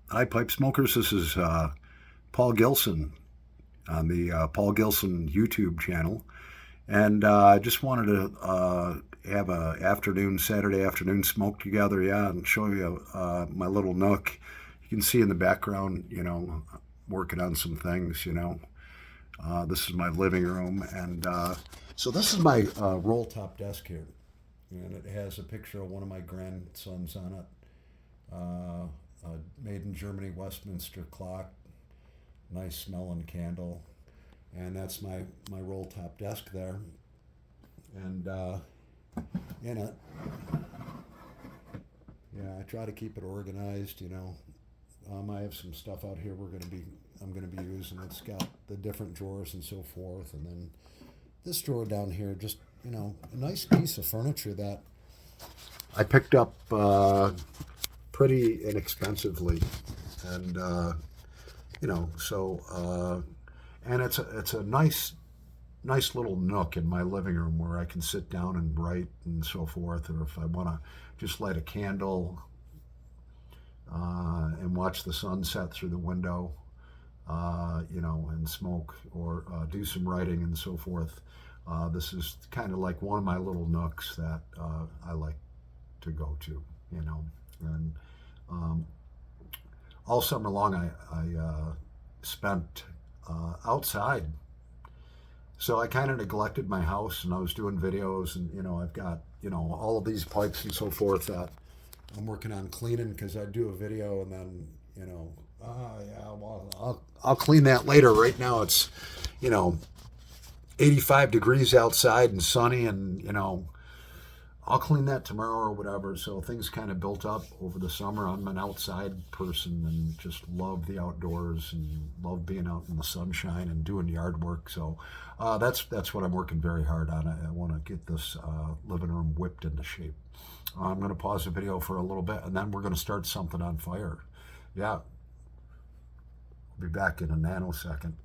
Hi, pipe smokers. This is Paul Gilson on the Paul Gilson YouTube channel, and I just wanted to have a Saturday afternoon smoke together, yeah, and show you my little nook. You can see in the background, working on some things. This is my living room, and so this is my roll top desk here, and it has a picture of one of my grandsons on it. Made in Germany Westminster clock, nice smelling candle, and that's my roll top desk there. And in it, yeah, I try to keep it organized. I have some stuff out here I'm gonna be using. It's got the different drawers and so forth, and then this drawer down here, just a nice piece of furniture that I picked up pretty inexpensively, and and it's a nice little nook in my living room where I can sit down and write and so forth, or if I want to just light a candle and watch the sunset through the window, and smoke, or do some writing and so forth. This is kind of like one of my little nooks that I like to go to, and um, all summer long I spent outside. So I kind of neglected my house, and I was doing videos, and I've got all of these pipes and so forth that I'm working on cleaning, because I do a video and then yeah, well, I'll clean that later. Right now it's 85 degrees outside and sunny, and I'll clean that tomorrow or whatever. So things kind of built up over the summer. I'm an outside person and just love the outdoors and love being out in the sunshine and doing yard work. So that's what I'm working very hard on. I want to get this living room whipped into shape. I'm going to pause the video for a little bit, and then we're going to start something on fire. Yeah, I'll be back in a nanosecond.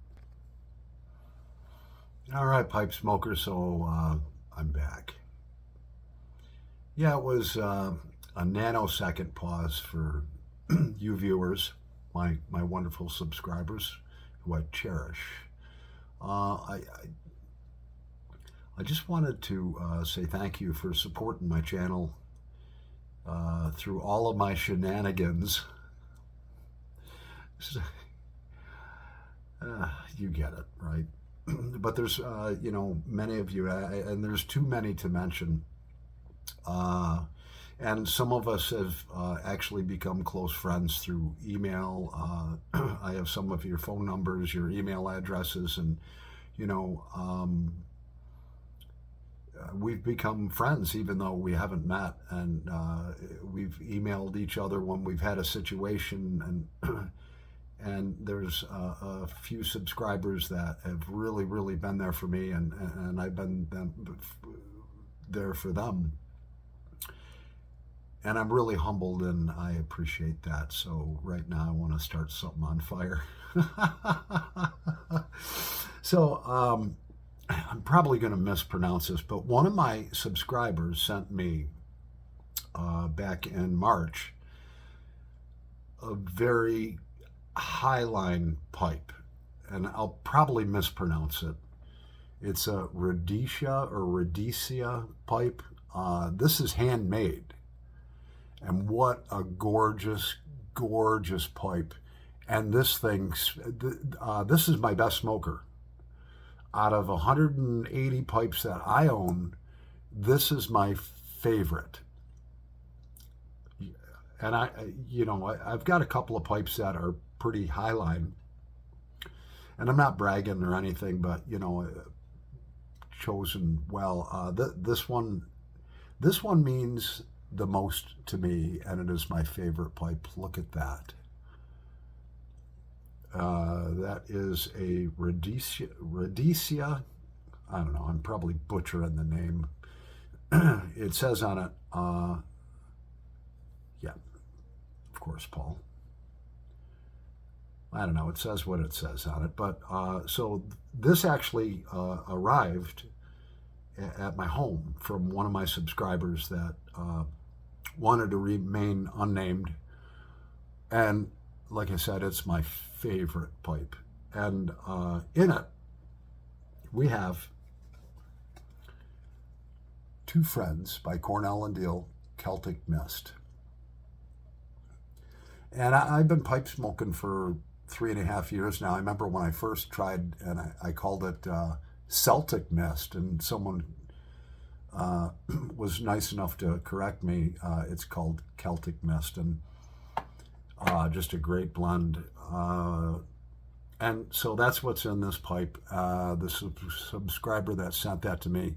All right, pipe smokers. So I'm back. Yeah, it was a nanosecond pause for you viewers, my wonderful subscribers, who I cherish. I just wanted to say thank you for supporting my channel through all of my shenanigans. You get it, right? But there's, many of you, and there's too many to mention. And some of us have actually become close friends through email. I have some of your phone numbers, your email addresses, and we've become friends even though we haven't met. And we've emailed each other when we've had a situation, and and there's a few subscribers that have really, really been there for me, and I've been there for them. And I'm really humbled, and I appreciate that. So right now I want to start something on fire. So I'm probably going to mispronounce this, but one of my subscribers sent me back in March a very highline pipe, and I'll probably mispronounce it. It's a Rhodesia pipe. This is handmade. And what a gorgeous, gorgeous pipe. And this thing, this is my best smoker. Out of 180 pipes that I own, this is my favorite. And I've got a couple of pipes that are pretty highline. And I'm not bragging or anything, but, chosen well. This one means the most to me, and it is my favorite pipe. Look at that. That is a Rhodesia. I don't know. I'm probably butchering the name. It says on it, yeah, of course, Paul. I don't know. It says what it says on it. But so this actually arrived at my home from one of my subscribers that wanted to remain unnamed. And like I said, it's my favorite pipe. And in it, we have Two Friends by Cornell and Deal, Celtic Mist. And I've been pipe smoking for 3.5 years now. I remember when I first tried, and I called it Celtic Mist, and someone was nice enough to correct me. It's called Celtic Mist, and just a great blend. And so that's what's in this pipe. The subscriber that sent that to me,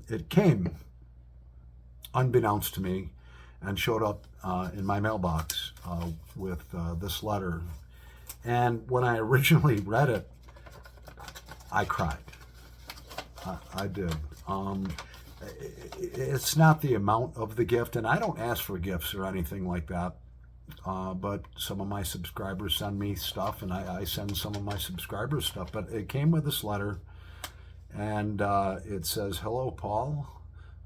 it came unbeknownst to me and showed up in my mailbox with this letter. And when I originally read it, I cried. I did. It's not the amount of the gift, and I don't ask for gifts or anything like that. But some of my subscribers send me stuff, and I send some of my subscribers stuff. But it came with this letter, and it says, "Hello, Paul.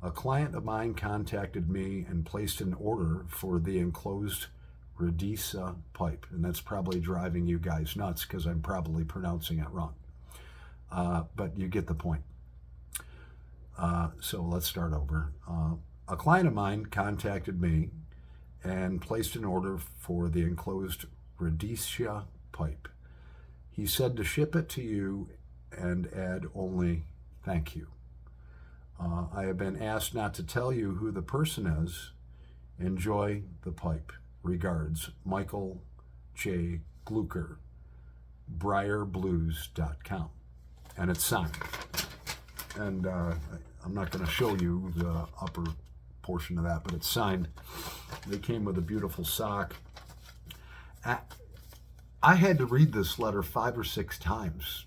A client of mine contacted me and placed an order for the enclosed Radisa pipe." And that's probably driving you guys nuts because I'm probably pronouncing it wrong. But you get the point. So let's start over. A client of mine contacted me and placed an order for the enclosed Radisa pipe. He said to ship it to you and add only "thank you." I have been asked not to tell you who the person is. Enjoy the pipe. Regards, Michael J. Glucker, BriarBlues.com. And it's signed. And I'm not going to show you the upper portion of that, but it's signed. They came with a beautiful sock. I had to read this letter 5 or 6 times,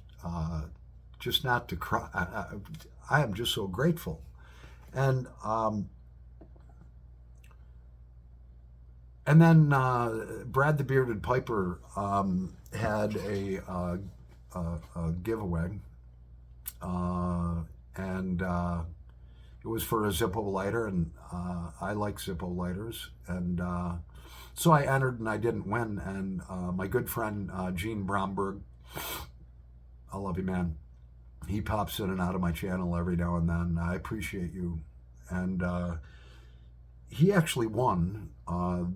just not to cry. I am just so grateful. And then Brad the Bearded Piper had a giveaway, and it was for a Zippo lighter, and I like Zippo lighters, and so I entered and I didn't win. And my good friend Gene Bromberg, I love you, man. He pops in and out of my channel every now and then. I appreciate you. And he actually won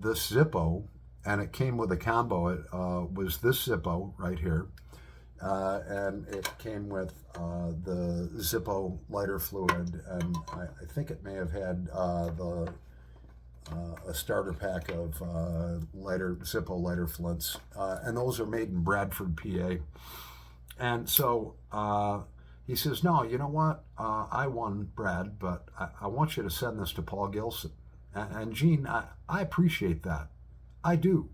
this Zippo, and it came with a combo. It was this Zippo right here, and it came with the Zippo lighter fluid, and I think it may have had a starter pack of Zippo lighter flints, and those are made in Bradford, PA. And so he says, "No, you know what? I won, Brad, but I want you to send this to Paul Gilson." And Gene, I appreciate that. I do.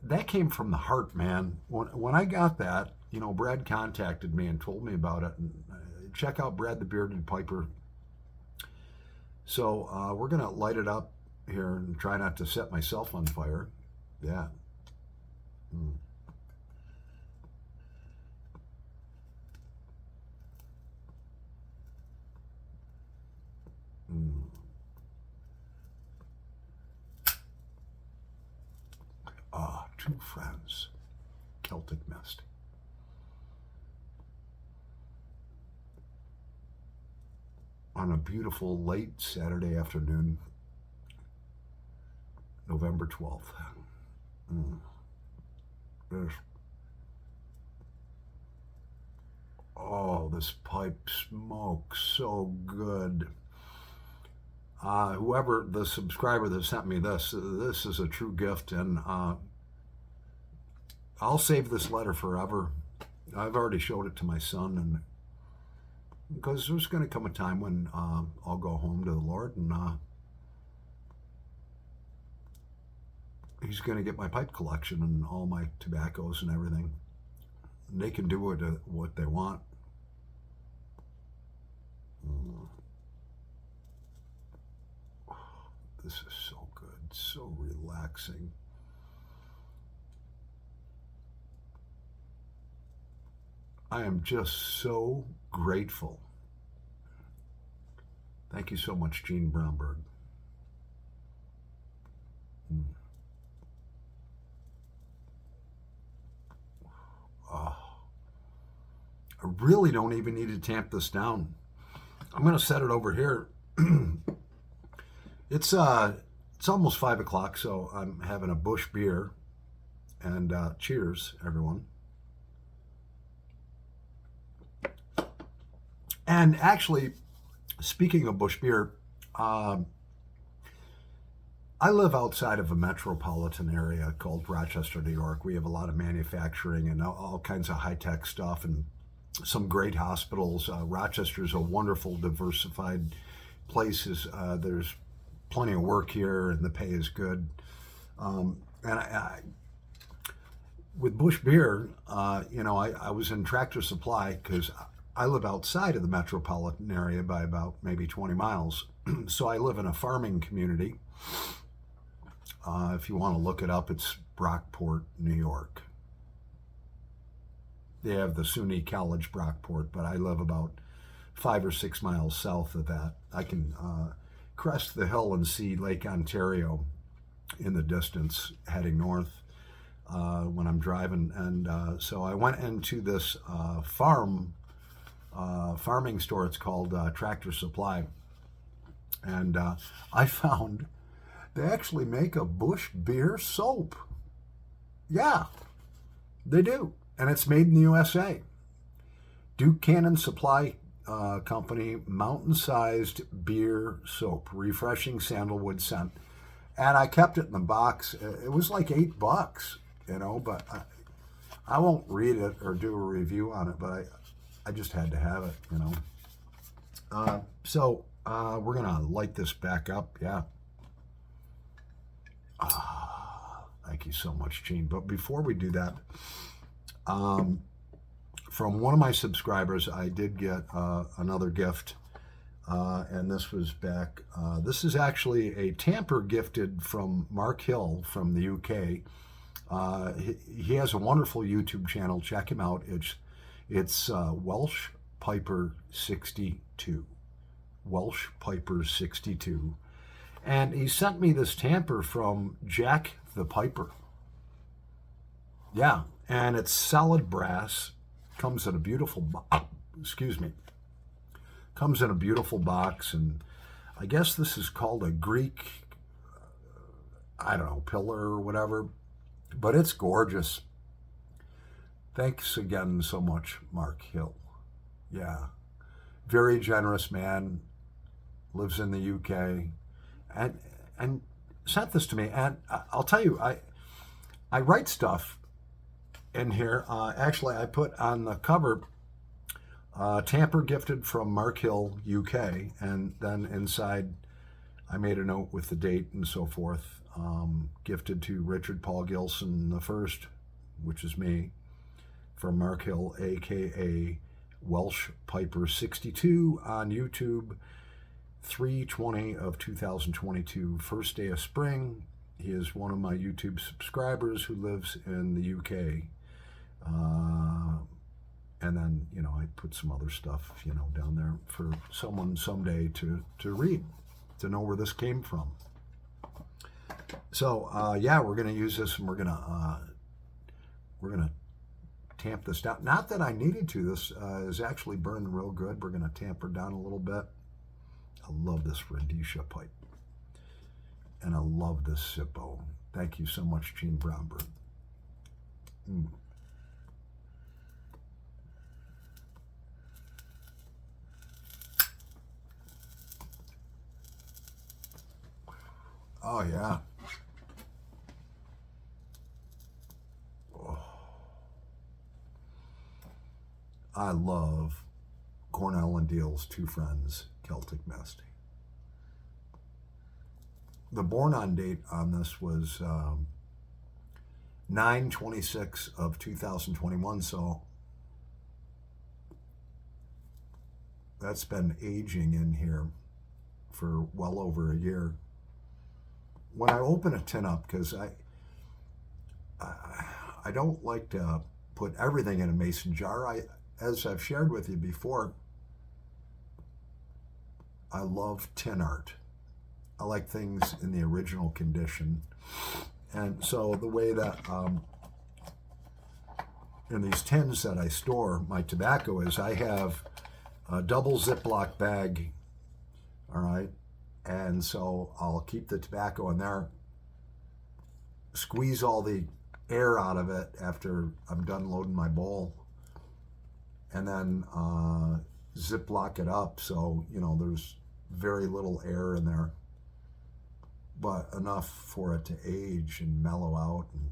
That came from the heart, man. When I got that, Brad contacted me and told me about it. And check out Brad the Bearded Piper. So we're going to light it up here and try not to set myself on fire. Yeah. Two Friends, Celtic Mist. On a beautiful late Saturday afternoon, November 12th. This pipe smokes so good. Whoever the subscriber that sent me this is a true gift, and I'll save this letter forever. I've already showed it to my son, and because there's going to come a time when I'll go home to the Lord, and he's going to get my pipe collection and all my tobaccos and everything. And they can do what they want. This is so good, so relaxing. I am just so grateful. Thank you so much, Gene Bromberg. really don't even need to tamp this down. I'm going to set it over here. It's almost 5 o'clock, so I'm having a Busch beer. And cheers, everyone. And actually, speaking of Busch beer, I live outside of a metropolitan area called Rochester, New York. We have a lot of manufacturing and all kinds of high-tech stuff and some great hospitals. Rochester's a wonderful, diversified place. There's plenty of work here, and the pay is good. With Busch Beer, I was in Tractor Supply because I live outside of the metropolitan area by about maybe 20 miles. So I live in a farming community. If you want to look it up, it's Brockport, New York. They have the SUNY College Brockport, but I live about 5 or 6 miles south of that. I can crest the hill and see Lake Ontario in the distance heading north when I'm driving. And so I went into this farming store. It's called Tractor Supply. And I found they actually make a Busch Beer soap. Yeah, they do. And it's made in the USA. Duke Cannon Supply Company, mountain-sized beer soap, refreshing sandalwood scent. And I kept it in the box. It was like $8, but I won't read it or do a review on it, but I just had to have it, So we're going to light this back up. Yeah. Thank you so much, Gene. But before we do that, from one of my subscribers, I did get another gift, and this was back. This is actually a tamper gifted from Mark Hill from the UK. He has a wonderful YouTube channel. Check him out. It's Welsh Piper 62. Welsh Piper 62. And he sent me this tamper from Jack the Piper. Yeah, and it's solid brass. Comes in a beautiful comes in a beautiful box, and I guess this is called a Greek, pillar or whatever, but it's gorgeous. Thanks again so much, Mark Hill. Yeah, very generous man, lives in the UK, and sent this to me. And I'll tell you, I write stuff in here. Actually, I put on the cover, tamper gifted from Mark Hill, UK, and then inside I made a note with the date and so forth. Gifted to Richard Paul Gilson the first, which is me, from Mark Hill, aka Welsh Piper 62 on YouTube, 3/20 of 2022, first day of spring. He is one of my YouTube subscribers who lives in the UK. And then, I put some other stuff, down there for someone someday to read, to know where this came from. So, we're going to use this, and we're going to tamp this down. Not that I needed to. This is actually burning real good. We're going to tamper down a little bit. I love this Rhodesia pipe. And I love this Sippo. Thank you so much, Gene Brownberg. Oh, yeah. Oh. I love Cornell and Deal's Two Friends Celtic Mist. The born-on date on this was 9/26 of 2021, so that's been aging in here for well over a year. When I open a tin up, because I don't like to put everything in a mason jar. As I've shared with you before, I love tin art. I like things in the original condition. And so the way that in these tins that I store my tobacco is I have a double Ziploc bag, all right? And so I'll keep the tobacco in there, squeeze all the air out of it after I'm done loading my bowl, and then Ziploc it up so, you know, there's very little air in there, but enough for it to age and mellow out. And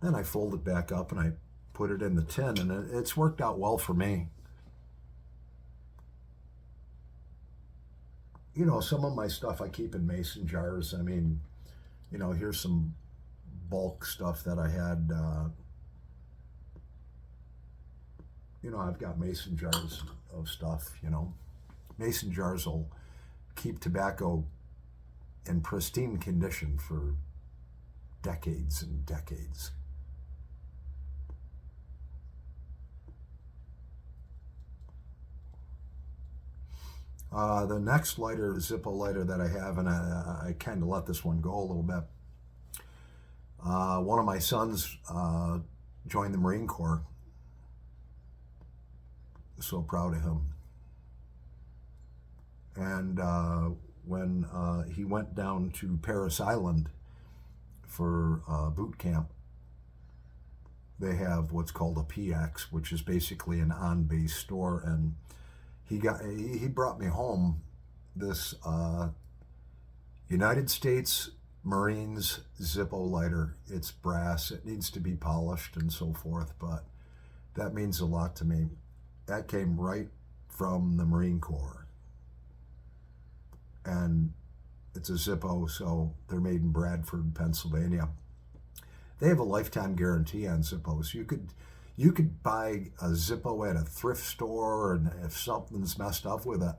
then I fold it back up and I put it in the tin, and it's worked out well for me. You know, some of my stuff I keep in mason jars. I mean, you know, here's some bulk stuff that I had. You know, I've got mason jars of stuff, you know. Mason jars will keep tobacco in pristine condition for decades and decades. The next lighter, Zippo lighter that I have, and I kind of let this one go a little bit. One of my sons joined the Marine Corps. So proud of him. And when he went down to Paris Island for boot camp, they have what's called a PX, which is basically an on-base store, and he brought me home this United States Marines Zippo lighter. It's brass. It needs to be polished and so forth, but that means a lot to me. That came right from the Marine Corps. And it's a Zippo, so they're made in Bradford, Pennsylvania. They have a lifetime guarantee on Zippos. You could buy a Zippo at a thrift store, and if something's messed up with it,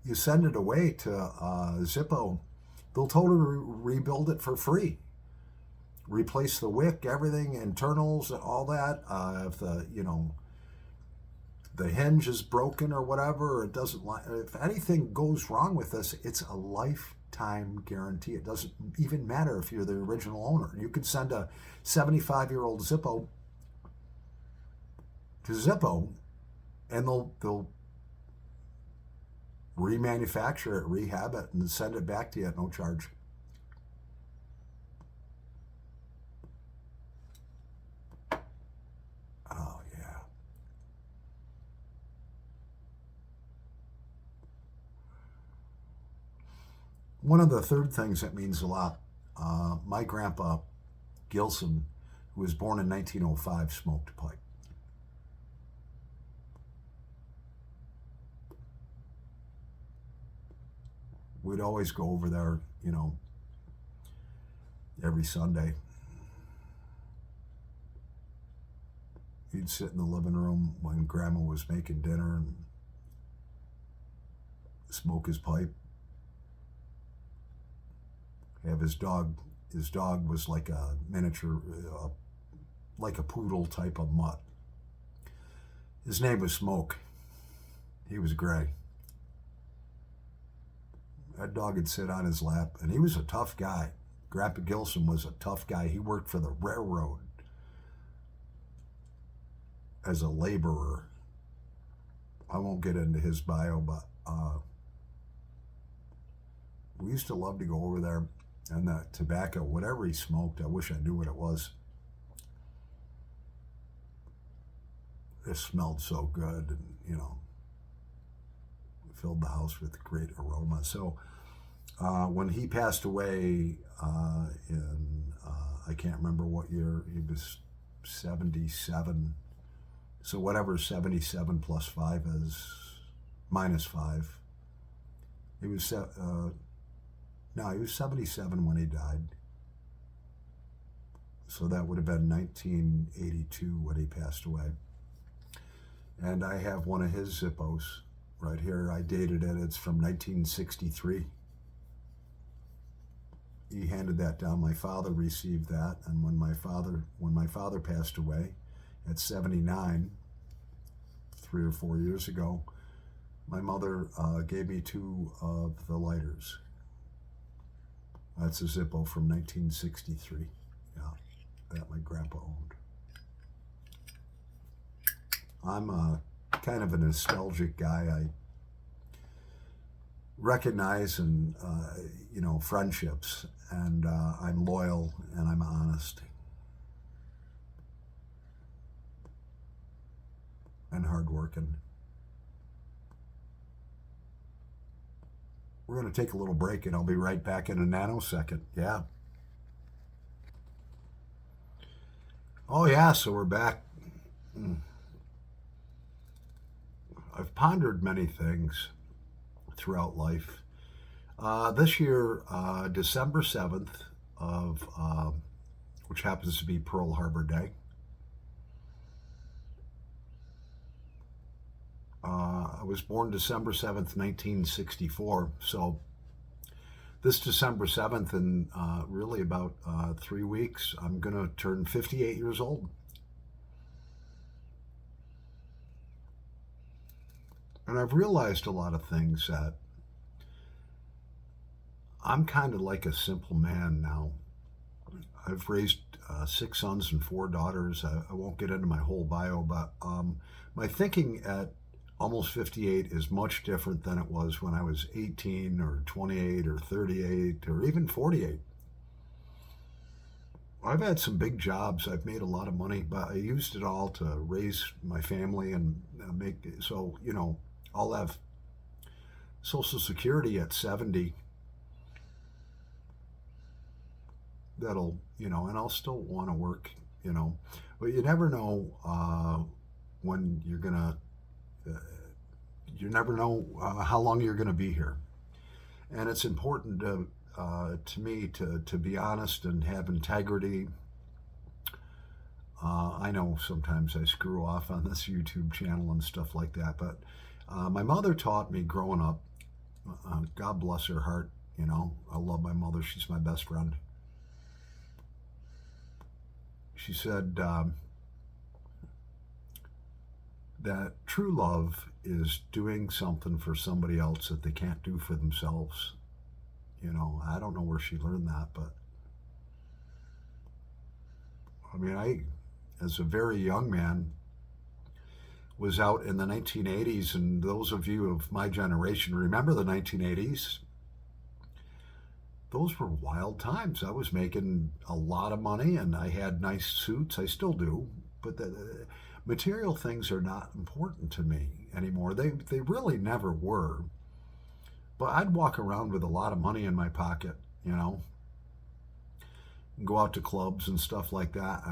you send it away to Zippo. They'll totally rebuild it for free. Replace the wick, everything, internals, all that. If the hinge is broken or whatever, or it doesn't, if anything goes wrong with this, it's a lifetime guarantee. It doesn't even matter if you're the original owner. You could send a 75-year-old Zippo to Zippo, and they'll remanufacture it, rehab it, and send it back to you at no charge. Oh, yeah. One of the third things that means a lot, my grandpa, Gilson, who was born in 1905, smoked a pipe. We'd always go over there, you know, every Sunday. He'd sit in the living room when Grandma was making dinner and smoke his pipe. Have his dog. His dog was like a miniature, like a poodle type of mutt. His name was Smoke. He was gray. That dog would sit on his lap, and he was a tough guy. Grandpa Gilson was a tough guy. He worked for the railroad as a laborer. I won't get into his bio, but we used to love to go over there, and that tobacco, whatever he smoked, I wish I knew what it was. It smelled so good, and, you know, filled the house with great aroma. So when he passed away in, I can't remember what year, he was 77. So whatever 77 plus 5 is, minus 5. He was, he was 77 when he died. So that would have been 1982 when he passed away. And I have one of his Zippos right here. I dated it. It's from 1963. He handed that down. My father received that, and when my father passed away at 79, 3 or 4 years ago, my mother gave me 2 of the lighters. That's a Zippo from 1963. Yeah, that my grandpa owned. I'm a kind of a nostalgic guy. I recognize and friendships, and I'm loyal and I'm honest and hardworking. We're going to take a little break, and I'll be right back in a nanosecond. Yeah. Oh yeah. So we're back. I've pondered many things throughout life. This year, December 7th of which happens to be Pearl Harbor Day. I was born December 7th, 1964. So this December 7th, in really about 3 weeks, I'm going to turn 58 years old. And I've realized a lot of things that I'm kind of like a simple man now. I've raised 6 sons and 4 daughters. I won't get into my whole bio, but my thinking at almost 58 is much different than it was when I was 18 or 28 or 38 or even 48. I've had some big jobs. I've made a lot of money, but I used it all to raise my family and make so, I'll have Social Security at 70. That'll, and I'll still want to work, but you never know when you're gonna, you never know how long you're gonna be here, and it's important to me to be honest and have integrity. I know sometimes I screw off on this YouTube channel and stuff like that, but my mother taught me growing up. God bless her heart. I love my mother. She's my best friend. She said that true love is doing something for somebody else that they can't do for themselves. I don't know where she learned that, but I mean, as a very young man, was out in the 1980s, and those of you of my generation remember the 1980s. Those were wild times. I was making a lot of money and I had nice suits. I still do, but the material things are not important to me anymore. They really never were. But I'd walk around with a lot of money in my pocket, and go out to clubs and stuff like that.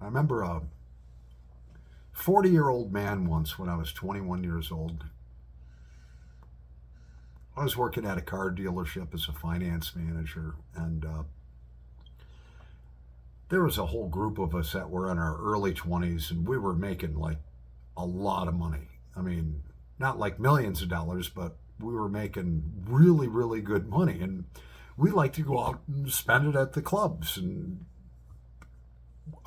I remember a 40-year-old man once when I was 21 years old. I was working at a car dealership as a finance manager, and there was a whole group of us that were in our early 20s, and we were making like a lot of money. I mean, not like millions of dollars, but we were making really, really good money, and we liked to go out and spend it at the clubs. And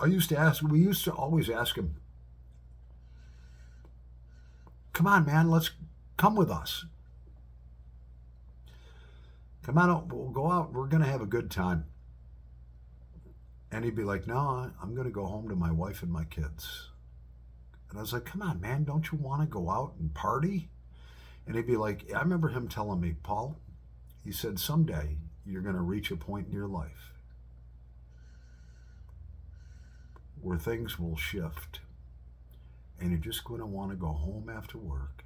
we used to always ask him, "Come on, man, let's come with us. Come on, we'll go out. We're going to have a good time." And he'd be like, "No, I'm going to go home to my wife and my kids." And I was like, "Come on, man, don't you want to go out and party?" And he'd be like, I remember him telling me, "Paul," he said, "someday you're going to reach a point in your life where things will shift, and you're just going to want to go home after work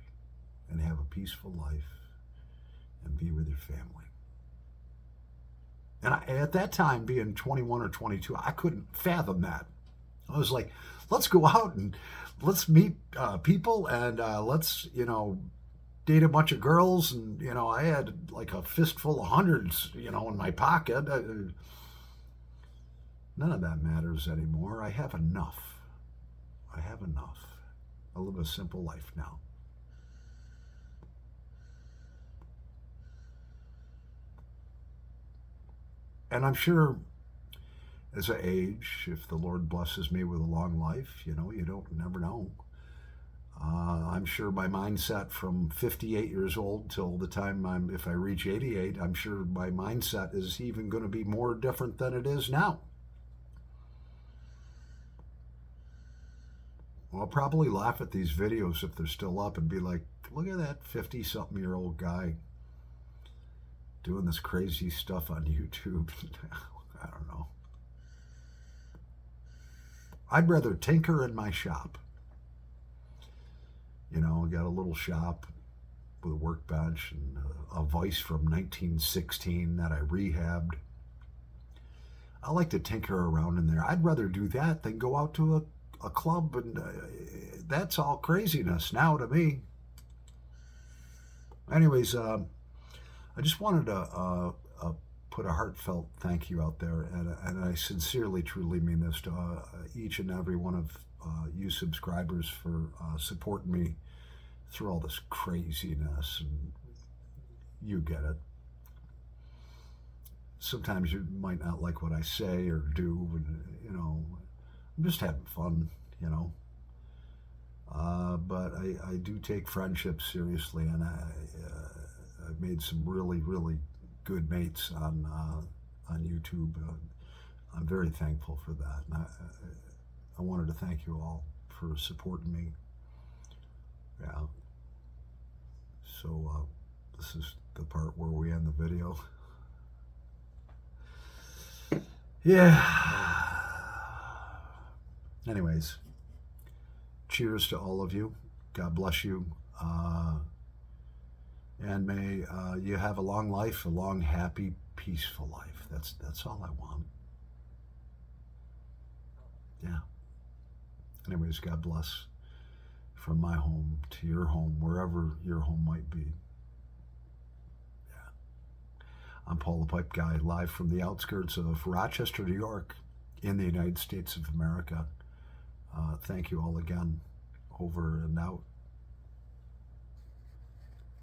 and have a peaceful life and be with your family." And at that time, being 21 or 22, I couldn't fathom that. I was like, let's go out and let's meet people, and let's, date a bunch of girls. And, I had like a fistful of hundreds, in my pocket. None of that matters anymore. I have enough. I have enough. I live a simple life now. And I'm sure as I age, if the Lord blesses me with a long life, you never know. I'm sure my mindset from 58 years old till the time if I reach 88, I'm sure my mindset is even going to be more different than it is now. I'll probably laugh at these videos if they're still up and be like, look at that 50-something-year-old guy doing this crazy stuff on YouTube. I don't know. I'd rather tinker in my shop. You know, got a little shop with a workbench and a vise from 1916 that I rehabbed. I like to tinker around in there. I'd rather do that than go out to a club, and that's all craziness now to me. Anyways, I just wanted to put a heartfelt thank you out there, and I sincerely, truly mean this to each and every one of you subscribers for supporting me through all this craziness, and you get it. Sometimes you might not like what I say or do, and you know, I'm just having fun, you know. But I do take friendship seriously, and I've made some really, really good mates on YouTube. I'm very thankful for that, and I wanted to thank you all for supporting me. Yeah. So this is the part where we end the video. Yeah. Anyways, cheers to all of you. God bless you. And may you have a long life, a long, happy, peaceful life. That's all I want. Yeah. Anyways, God bless. From my home to your home, wherever your home might be. Yeah. I'm Paul the Pipe Guy, live from the outskirts of Rochester, New York, in the United States of America. Thank you all again. Over and out.